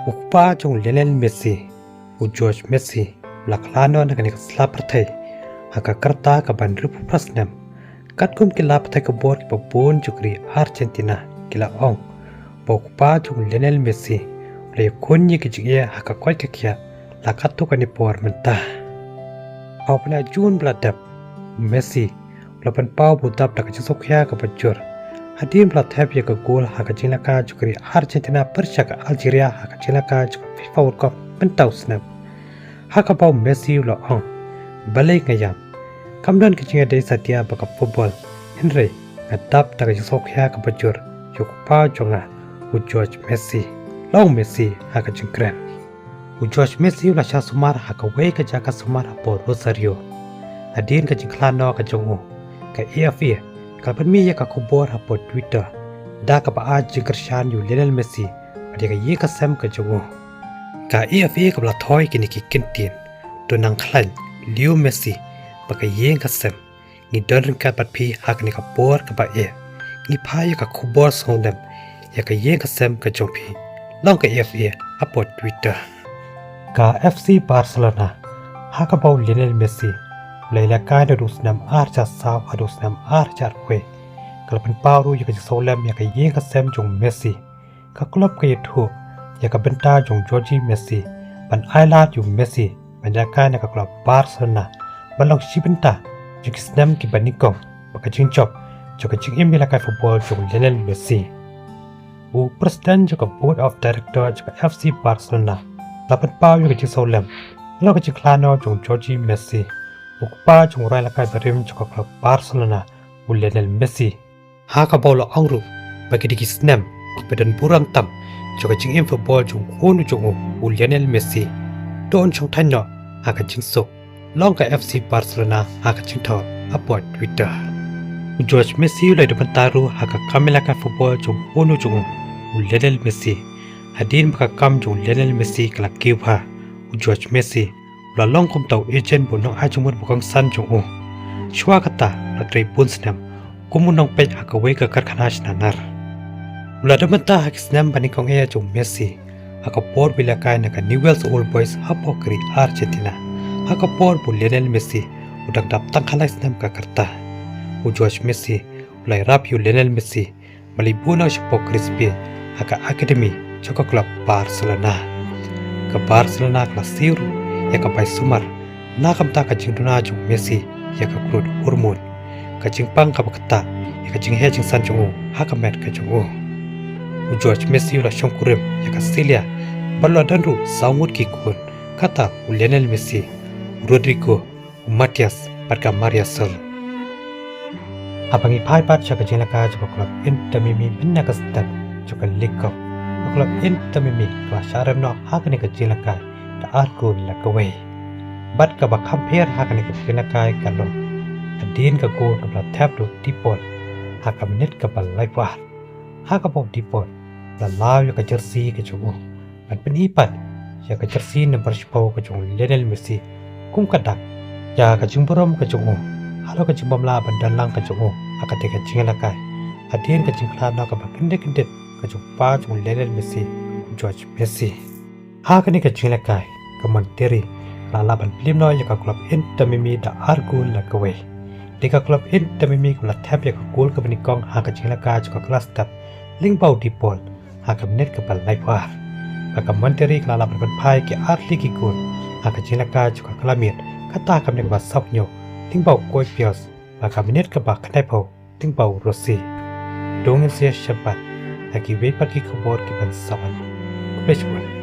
อุปาจงเลนเมสซี่อุจอร์จเมสซี่หลักล้านนกันกับสลาประเทศหากกระตากับบันรูปพระสนามกัดกุมกิลาประเทศกับบอร์กับปูนจุกรีอาร์เจนตินากิลาองบอกอุปาจงเลนเมสซี่เลยคนยิ่งกิจเกียหากก้อยเขียหลักขัดทุกันในปอร์มันตาเอาเป็นจูนบลาดับเมสซี่เราเป็นเป้าบุตรหลักจะสุขยากับปัจจุบันHadim plat happy ka goal haka jinaka jukri Argentina pershaka Algeria haka jinaka juk FIFA World Cup pentau snap haka pau Messi lo ong balai ngayam kamdan ke jinga dei satia baka football Henry ngadap daga sokya ka bajur juk pa jonga u George Messi long Messi haka jingkran u George Messi la sha sumar haka wei ka jaka sumar por Rosario adin ka jingklano ka jongo ka EFA Kalpan mi ka kubor ha po Twitter da ka pa aj jingkershan yu Lionel Messi ade ka ye ka sam ka jongo ka EFA ka bla thoi kini ki kintin to nang khlan Leo Messi ba ka ye ka sam ni don ka pat phi ha ka ni ka por ka ba e ni pha ye ka kubor song dem ya ka ye ka sam ka jong phi long ka EFA ha po Twitter ka FC Barcelona ha ka ba Lionel Messi Laila kai da rusnam archa saw adusnam archa kwe kalpan paru yaka solam yaka yenga sem jong Messi ka club ka yethu yaka benta jong George Messi ban island yu Messi ban yaka na ka club Barcelona balong shibenta jikisnam ki banikong baka jingchop joka jing imila kai football jong Lionel Messi u president joka board of director joka FC Barcelona lapan paru yaka solam lo ka jiklano jong George Messi Ukpa jong rai lakai berim joko klub Barcelona u Lionel Messi haka bola angru bagi digi snam badan buram tam joko jing im football jong honu jong u Lionel Messi don jong tanyo haka jing sok long ka FC Barcelona haka jing tho upward Twitter George Messi lai depan taru haka kamela ka football jong honu jong u Lionel Messi hadin baka kam jong Lionel Messi kala kiwa u George Messi la long kom tau agent bu nong ajumur bukang san jong o chwa kata la trei pun snam kumun nong pej akawe ka karkhana nanar la damata hak snam bani kong e jong Messi aka por bila kai na ka Newell's Old Boys hapokri Argentina aka por bu Lionel Messi udak dap tang khalai snam ka karta u George Messi lai rap yu Lionel Messi malibuna shpo crispy aka academy choko club Barcelona ka Barcelona klasiru yaka pai sumar nakam ta ka jingduna jong Messi yaka krut hormon ka jingpang ka bakta yaka jinghe jing san jong haka met ka jong u George Messi la shongkurem yaka Celia ballo danru saumut ki kun kata u Lionel Messi Rodrigo u Matias barka Maria Sol abangi pai pat chaka jinaka joko club Inter Miami binna ka step joko League Cup club Inter Miami ka sharam no haka ni ka jinaka da arko la kawai bat ka ba compare haka ni ka kai kalon adin ka go ka la tap do dipol haka minute ka ba laiwa haka bo dipol la law ya ka jersey ka chugo at pen ipat ya ka jersey number 10 ka chung Lionel Messi kum ka dak ya ka jingborom ka chung halo ka jingbom la ban dan lang ka chung haka te ka jingla kai adin ka jingkla na ka ba kinde ka chung pa chung Lionel Messi George Messi haka ni ka jingla kai ka Monteri la laban film no ya ka club Inter Miami da argo la kawe de ka club Inter Miami ko la tap ya ka goal ka bani kong haka jingla ka ka class tap ling bau dipol haka net ka bal lai war ka Monteri la laban ban pai ke arli ki goal haka jingla ka ka klamit ka ta ka ne ba sok nyo ling bau koi pios ka net ka ba khnai pho ling bau Rossi dongin se shabat haki we pat ki khobor ki ban sawan ko